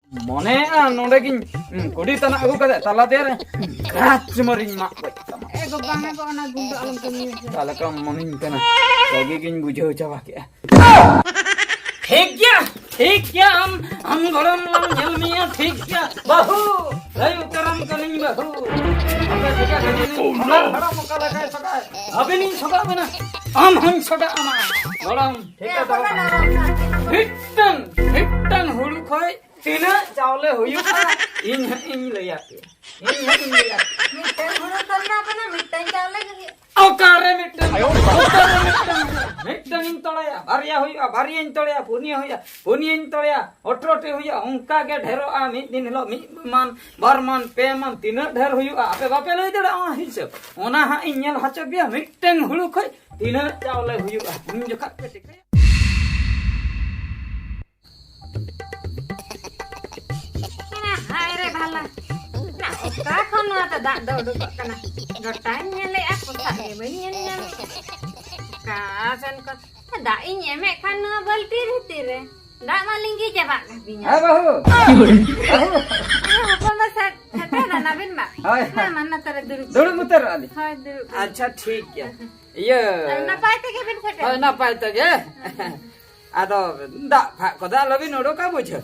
Mone nonde kin kudi tanah aku kata tala der rat cemaring mak Gopangnya kok anak gundu alam kami. tala kam moning kana lagi kin bujau cawa ke ठीक क्या हम गरम जल मिया ठीक क्या बहू लायु करम कलिंग बहू अबे देखा कलिंग बड़ा मक्का लगा सका अबे नहीं सका बना हम सका अमा गरम ठीक है हिटन हुलु खोय तीना चावले हुयुका इन ले आके इन ले आके मिठाई हुलु करना अपना मिठाई चावले के ओकारे मिटन इन तोड़या भारिया हुया भारिया इन तोड़या पुनिया इन तोड़या ओट्रोटे हुया उनका के ढेरो आ मि दिन हिलो मि मान बार मान पे मान तीन ढेर हुया आपे बापे लई दड़ा आ हिसाब ओना हा इन नेल हचो बिया मिटन हुलु खय तीन चावले हुया इन जखा पे टिके हाय रे भाला ना का खन आता दा दौड़ कना गटाई नेले aku tak gemenian yang kasan kan दा इन एमे खान बल्टी रहती रे दा मालिंग की जबा बिnya हाय बहू apa masa kata na nabin ba na mana tare dulu muter ali हाय dulu अच्छा ठीक है ये napa te ke bin kata napa itu ya ado ndak phak koda lebih nodo ka bujo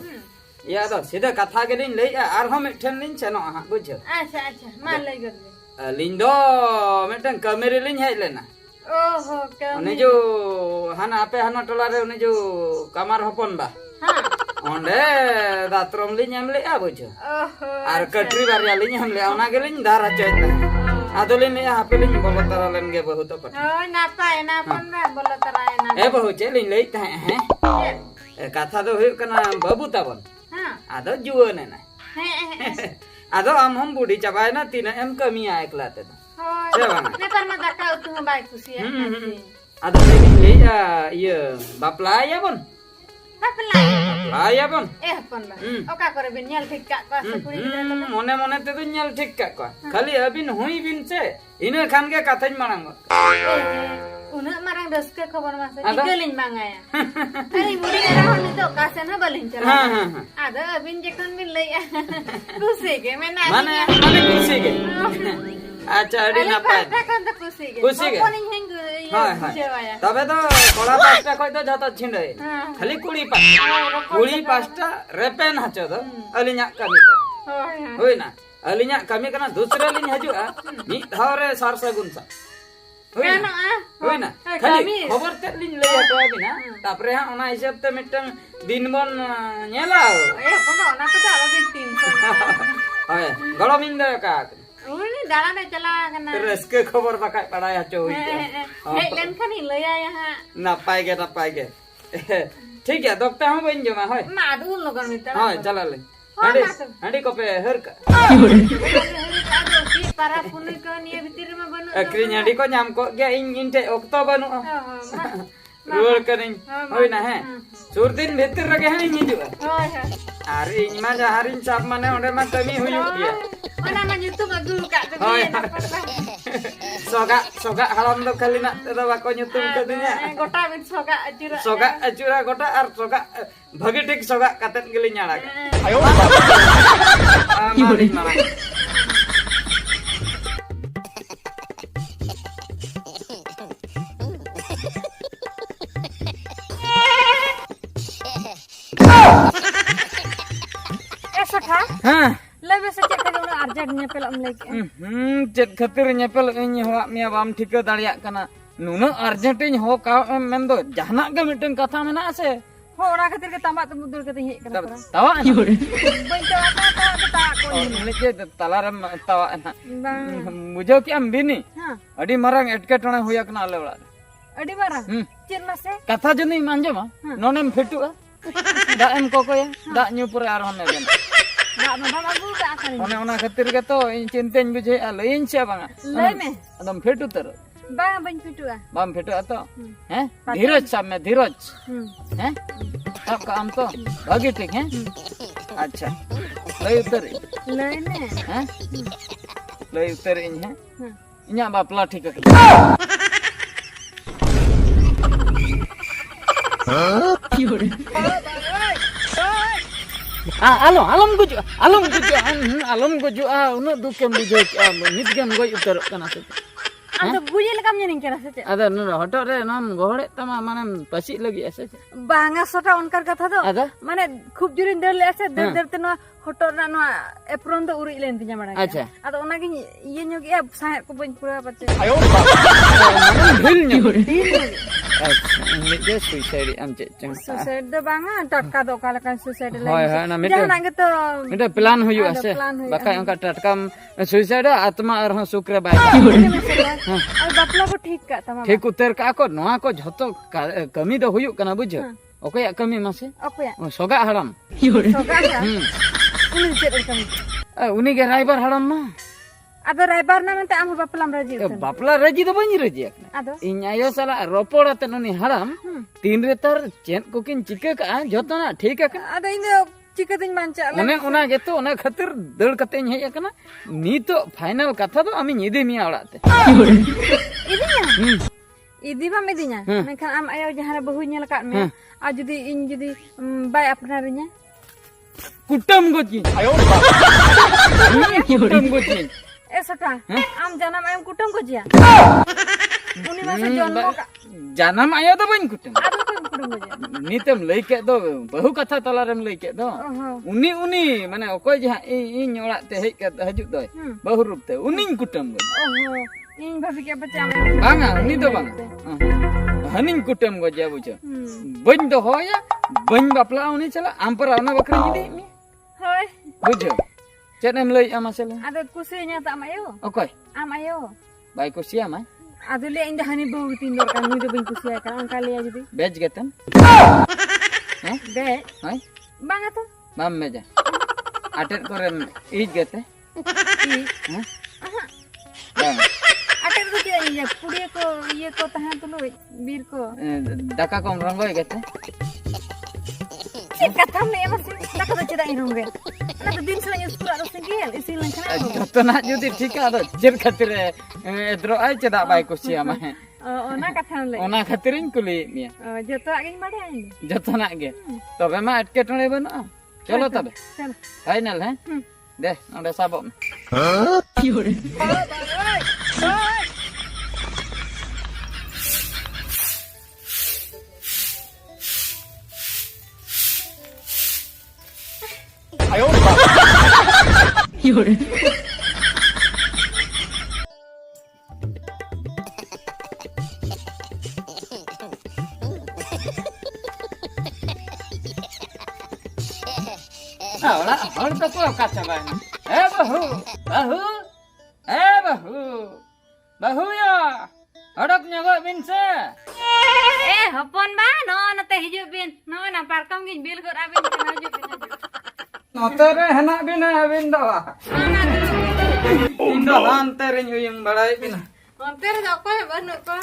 ya ado sida katha gelin lei ar hom ethen lin cheno ha bujo अच्छा अच्छा मान ले गल lindo metang kamera lin hai lena ओहो कम one jo hana ape hana tola re one jo kamar hopon ba हां onde datrom lin nyam le a bujo ओहो ar katri barya lin nyam le ona gelin dara choitna adolin ya hape lin bolo tara len ge bahu to pat oh napa na bola tarae na bahu chelin lei ta he katha do hu kana babu tabon हां ado juan na hey ado am hom budi cabai na tina em kami aikla te ne par ma daka utu bai kusi ya ado le iya bapla ya bon apa la ya bon pon ba oka kore bin nyal thik ka pa sekuri mone mone te tu nyal thik ka ko khali abin hui bin se ina khan ge kathany marang una marang daska khabar masa digelin mangaya ari budi era hon to kasen ha balin chala ada abin jekon bin lei kusi ge mane kusi ge acha adi napai kusi ge hai tabe to kola pasta koi to jato chindai khali kuli pasta repen hacho to alinya kami hoi na alinya kami kana dusra lin hajua mi dhare sar sagun sa hoi na khali khabar te lin lei ato abina tapre ha ona hisab te mitang din bon nyela pon ona ko ala bin 300 hai galo min da ka uni dala na chala kana reske khabar pakai padai hacho hoi hei len kan hi lei aya ha napai ge ठीक है dokter हम बन जमा है ma dul logan mita हां चला ले हंडी को पे हर का para punai ko niya bitir ma banu akri हंडी को nyam ko ge in te okto banu ruar karing hoy na he sur din bhitir rage hani hiju hoy ari in ma jaharin sab mane onde ma kami huyu dia ona ma YouTube dul ka soga halam do kali na da ba ko YouTube ka dinya gota bin soga ajura gota ar soga bhagi tik soga katen gili nyala ayo हाँ लेबे से check करे उना urgent nyepel am lagi check खातिर nyepel इन होआ मिया balm ठिका दाड़िया कना नुना अर्जेंट इन हो का मेन दो जहना के मिटन कथा मेना से हो ओरा खातिर के तमा तुम दूर के हे कना तावा बई ता को ने के तलारम तावा मुझे कि am bini अडी मरंग एटकेटणे होया कना आले ओड़ा अडी मारा चेन मासे कथा जनी मांजमा नोनेम फेटुआ दा एम कोकोया दा न्यू पुरे आर होने गन दा मा बाबू दा खानी ओने ओना खातिर के तो इन चिंतेन बुझे आ लइन से बांगा लय में एकदम फेटु तर बा बन फेटुआ बाम फेटुआ तो हैं धीरज सब में धीरज हैं सब काम तो भागी ठीक है अच्छा लय उतर लय में हैं लय उतर इन है इnya बापला ठीक है alom gujuk unuk dukem bujau nit gem goj utarok kana se ando buji lekam nyening kena se ada nu hotok re nam gohore tama manam pasik lagi ase banga sota onkar katha do ada mane khub jurin der le ase der te no hotok na no apron do uri len tinya mara acha ado ona gi iye nyogi a sahe ko bain pura pache ayo manam dhil nyogi ini je suicide am che chang suicide do banga tatka do kala kan suicide le hoy hoy na jana ge to mete plan huyu ase bakai angka tatkam suicide atma arha sukra bai और बापला को ठीक का तमा ठीक उतर का को नोआ को झतो कमी दो हुयु कना बुझ ओकया कमी मासे ओकया सोगा हड़म सोगा उनी चेत कमी उनी गे राइबर हड़म मा आदो राइबर ना मनते आम बापलाम राजी बापला राजी दो बनी राजी आदो इन आयो साला रोपोड़ अते उनी हड़म तीन रे तर चेन को किन चिके का झतो ना ठीक है आदो इन चिके दिन मानचा ओने ओना गेतो ओना खातिर दड़ कते हेय कना नीतो फाइनल कथा दो आमी निदे मिया ओड़ाते इदिया इदी बा मेदिnya मेखान आम आयो जहां बहु नेल का मे आ जुदी इन जुदी बाय अपनारिnya कुटम गोची आयो कुटम गोची ए सटा आम जानम आम कुटम गोजिया उनी मासे जन्म का जानम आयो तो बन कुटम आदो तो कुटम गोजिया नीतम लई के दो बहु कथा तलारेम लई के दो उनी माने ओकोय जहां इन ओड़ा ते हेज के हजु दो बहु रूप ते उनी कुटम गो ओहो इन भाभी के बच्चा बांगा उनी तो बांगा हनिन कुटम गो जा बुझ बन दो होया बन बापला उनी चला आम पर ओना बकरी जिदी मी होय बुझ चेनेम लई आमासेले आदो कुसिnya tak mayo ओकोय am ayo बाई कुसिया मा आदो ले इन hani बहु tinor kan ni do bin kusiya kan angka liya jadi बेच गेतन हैं be हाय bang atau माम मेजा आटेट करेम इज गेते हैं bang ater ko tiya ya pudiya ko iye ko tahan tulo bir ko daka kom rongoy gete cik kata me masih daka do cida in rongge na do din selanya skula do singgil isin lan kana joto na judi ठीक है chair खातिर एद्रो आई चेदा bye कुसिया मा ona kathan le ओना खातिरिन कुली मिया joto agin badai joto ना गे तबे मा अटके टणे बन चलो तबे चल फाइनल है दे ओंडे साबो आयो Yore. Ahora, ahorita puedo cachar vaina. Bahu, bahu, bahu, bahu ya. Adak nyaga binse. Hapon ba no nate hijau bin. No na parkam gin bil ko abin kana hijau bin. Notere henak bina bin dawa. Indo hantere nyuyung balai bina. Hantere da ko banu ko.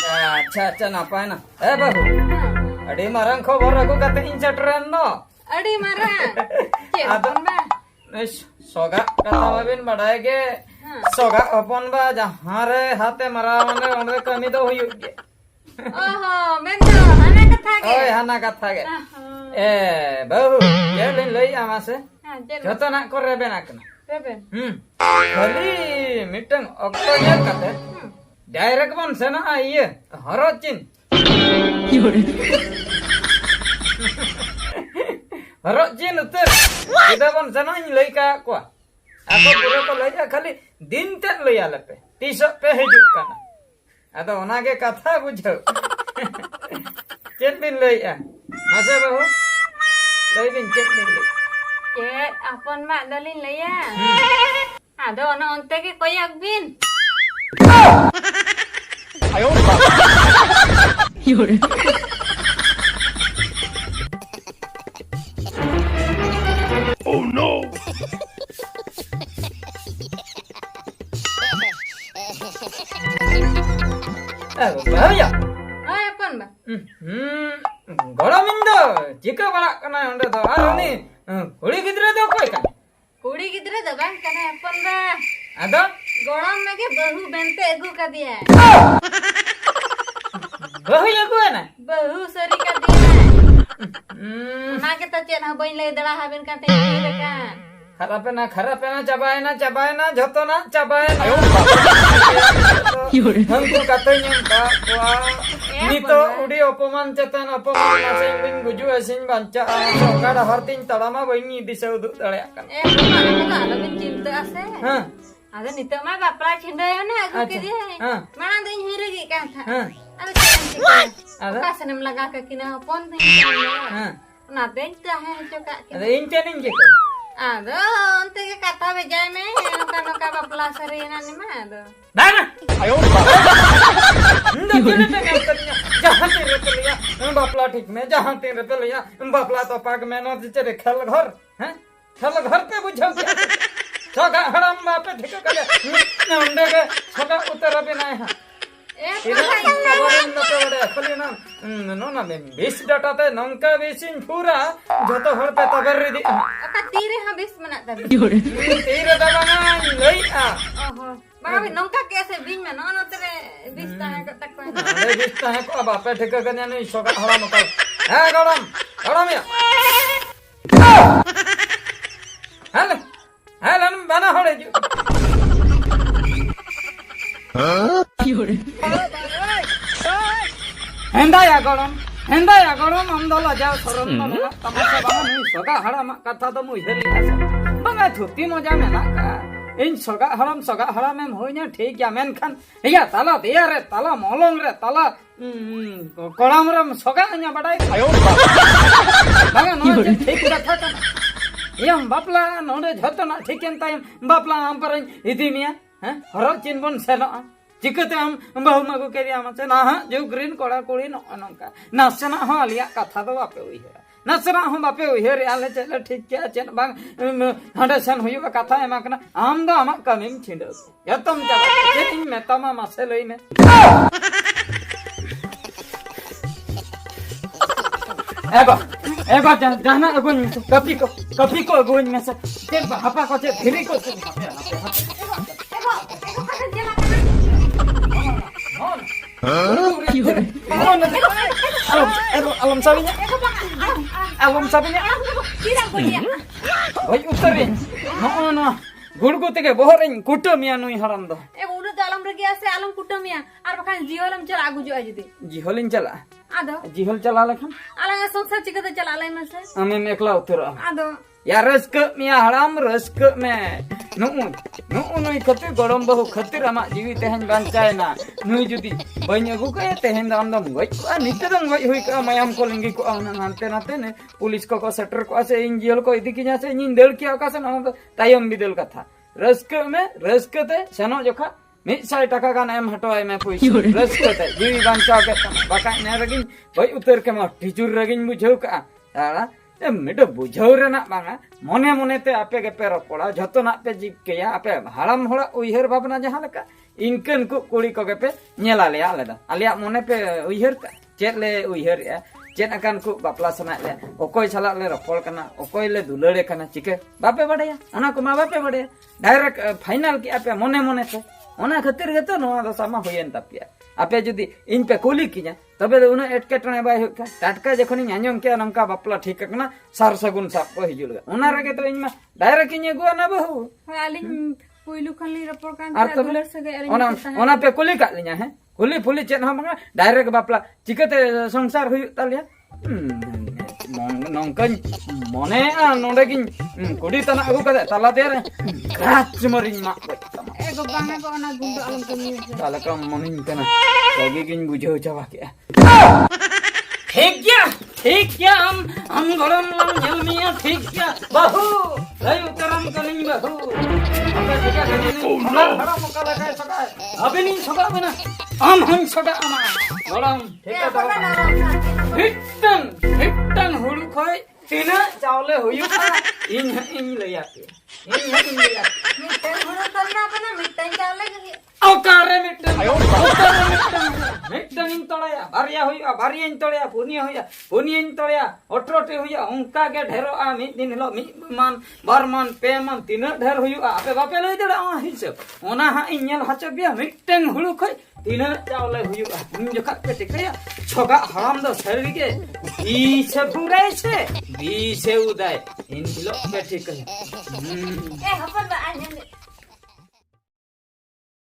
अच्छा नापाय ना बाबू अड़ी मारंग खबर aku kata incatren no अड़ी marang अपन बा सोगा कथा bobbin बड़ाए के सोगा अपन बा जहां रे हाथे मरा माने ओंदे कमी तो हुई गे ओहो मेंदो हना कथा के ओए हना कथा के ए बाबू ये लेन लई आमा से जतो ना करे बेना कना रेबेन खाली मीटिंग ऑक्टो नेल कते डायरेक्ट बन से ना ये हरोचिन हरोचिन उतर इधर बन से ना लई का को ako pura ko lay खाली दिन तक लई आले पे टीशर्ट पे हिजुक काना अदो ओना के कथा बुझो चेत बिन लई आ मासे बाबू लई बिन चेत बिन लई चेत अपन mak dalin lay ya ado ona onte ke koyak bin ayo Yore. Oh no. bahaya. Ay अपन बा गड़ा मिंदो चिका बड़ा कना ओंडे तो आर उनी कुड़ी गिदरे दो कोई का कुड़ी गिदरे दो बांग कना अपन बा आदो गड़म में के बहू बनते एगु का दिया बहू लगो है ना बहू सरी का दिया Nah kita cek nah bain lay dara habin kan teh kan. Kharapena cabaina jotona cabaina. Hangku katanya bahwa nito udi opoman cetan opoman asing bin guju asing banca sokada hartin talama baini disaudu daleakan. Bukan lebih cinta ase. Ada nito mah bapla cinta ya na aku ke dia. Mana teh hiri ki kan. Ada cinta. Ada senem laga ke kina pon teh. Nah teh dah coba. Ada incenin gitu. Ada ante ke kata bejai me kano ka bapla serinan ni mah ada. Nana, ayo Nda kene katanya jahan tere pelia bapla ठीक में jahan tere pelia bapla तो पाग में न चरे खेल घर हैं खेल घर पे बुझाओ सगा हराम बाप ठीक करे नंदे के सगा उतर भी नहीं है खबरें न तो बड़े असली ना नो ना में 20 डाटा ते नंका बेसिन पूरा जतो हर पे तबर दी का तीरे habis mana tadi तीरे दबाना लई आ ओहो बाबा नंका कैसे बिन में न तेरे 20 ता है तक को अरे 20 ता है को बाप ठीक करने नहीं सगा हराम कर है गरम या हेलो बना होड़े Henda ya gorom amdala ja soron na tamasa bang nui soga haram katha do mui heli asa banga thuti moja mena ka in soga haram em hoinya thik ya menkhan iya tala deya re tala molong re tala koram ram soga nya badai ayo banga no thik katha ka yam bapla node jhotna thiken time bapla am parin idiniya horo chinbon seno चिकते हम बहु मगु के दिया मसे ना जो green कोड़ा कोड़ी नंका नसना हो लिया कथा तो बापे हुई है नसना हो बापे हुई है आले चले ठीक क्या चेन बांग हंडे सन हुई का कथा है माकना आम दो हम कमिंग छिंडो यतम चला चेन में तमा मसे लई में एगो जाना अगुन कॉफी को अगुन में से चेन हपा को चे फिरी को Alam sabinya. Tidak punya. Oi uterin. No. Gurgu tege bohorin kutum ya nui haram do. Udah dalam regi ase alam kutum ya. Ar bakan jiholam chala agu jo aja deh. Jiholin chala. Ado. Jihol chala lekhan. Alang songsa cikata chala alai masa. Amin ekla utera. Ado. Ya rusk में हराम rusk में नुई खतिर गरम बहु खतिर आमा जीवी तेहन बांचाय ना नुई जुदी बइन अगु के तेहन दाम दम गई नित्य दम गई हुई का मायाम को लिंगी को नाते नाते ने पुलिस को सेटर को से इन जेल को इदी किया से इन देल किया का से ना तायम बिदल का था रस्क में रस्क ते सनो जोखा 100 टका का नाम हटवाए मैं पैसा रस्क ते जीवी बांचा के बाका ने रगिन भाई उतर के मा टीचर रगिन बुझौ का तारा मिड बुझाव रेना बांगा मने मने ते आपे के पेरो पड़ा जतोना पे जीव के या आपे हाराम होड़ा उइहर भावना जहां लका इनकन को कुड़ी को के पे नेला ले आलेदा आलिया मने पे उइहर चेत ले उइहर या चेत अकान को बापला सना ले ओकोय छला ले रपol kana ओकोय ले दुलड़े kana चिके बापे बड़या ओना को मा बापे बड़या डायरेक्ट फाइनल की आपे मने मने ते ओना खातिर गतो नोआ दसामा होयन तापिया आपे जुदी इन पे कुली किया तबे उना एटकेटणे बाय हुका टाटका जखन आंजम के नंका बापला ठीक कना सार सगुन साब को हिजुलगा ओना रगे तो इन डायरेक्ट इन गो ना बहु आलिन पुइलु खली रपोर कान दुलर सगे ओना पे कुली का लिया है कुली फुली चेन हम डायरेक्ट बापला चिकते संसार हुई तालिया नंकन मने नोडे किन कुडी तना अगु का तला दे रे गाच मरिन मा एगो बांगा को ना गुंडो आलम कमी ताला का मनिन तना लगे किन बुझो चावा के ठीक क्या हम गरम लम जलमिया ठीक क्या बहु लय उतरम कनिन बहु हमका जगह कनिन हरा मुकाला काय सका अबेनी सका बना हम सका अमा गरम ठीक है हिट्टन हुल खोय तीना चावले हुयुका इन लया के इन लया मिटन हुल करना अपना मिटन चावले के औकारे मिटन इन तोड़या बारिया हुया बारिया इन तोड़या पुनिया इन तोड़या ओट्रोटे हुया उनका के ढेरो आ मी दिन लो मी मान बार मान पे मान तीना ढेर हुया आपे बापे लई दड़ा हिसाब ओना हा इन नेल हचबिया मिटन हुल खोय तीना चावले हुयुआ उन जखा पे टिकया छोगा हराम दो शरीर के बीसे बुराई छे बीसे उदय इन हिलो पे ठीक है ए हपन बा आ